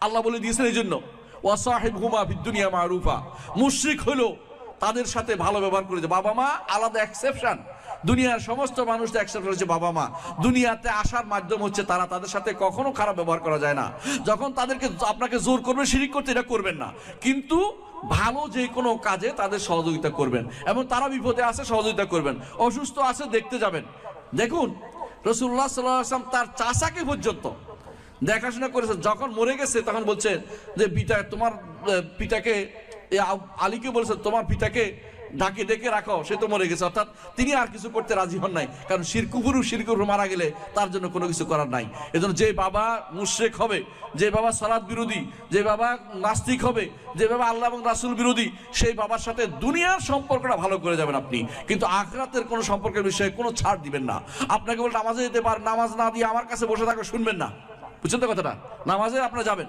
আল্লাহ বলে দিয়েছেন এই জন্য ওয়াসাহিবহুমা ফিদ দুনিয়া মারুফা। মুশরিক হলো তাদের সাথে ভালো ব্যবহার করেছে। বাবা মা আলাদা এক্সেপশন, দুনিয়ার সমস্ত মানুষ এক্সেপ্ট করেছে বাবা মা। দুনিয়াতে আসার মাধ্যম হচ্ছে তারা, তাদের সাথে কখনো খারাপ ব্যবহার করা যায় না। যখন তাদেরকে আপনাকে জোর করবে শিরিক করতে, এটা করবেন না, কিন্তু ভালো যে কোনো কাজে তাদের সহযোগিতা করবেন এবং তারা বিপদে আছে সহযোগিতা করবেন, অসুস্থ আছে দেখতে যাবেন। দেখুন রাসূলুল্লাহ সাল্লাল্লাহু আলাইহি ওয়াসাল্লাম তার চাচাকে পর্যন্ত দেখাশোনা করেছে। যখন মরে গেছে তখন বলছে যে পিতা, তোমার পিতাকে, আলীকে বলেছে তোমার পিতাকে ডাকে ডেকে রাখো, সে তো মরে গেছে। অর্থাৎ তিনি আর কিছু করতে রাজি হন নাই, কারণ শিরকুফুরু মারা গেলে তার জন্য কোনো কিছু করার নাই। এজন্য যে বাবা মুশরিক হবে, যে বাবা সালাত বিরোধী, যে বাবা নাস্তিক হবে, যে বাবা আল্লাহ এবং রাসূল বিরোধী, সেই বাবার সাথে দুনিয়ার সম্পর্কটা ভালো করে যাবেন আপনি, কিন্তু আখিরাতের কোনো সম্পর্কের বিষয়ে কোনো ছাড় দিবেন না। আপনাকে বলে নামাজে যেতে পার, নামাজ না দিয়ে আমার কাছে বসে থাকো, শুনবেন না। বুঝছেন তো কথাটা? নামাজে আপনারা যাবেন।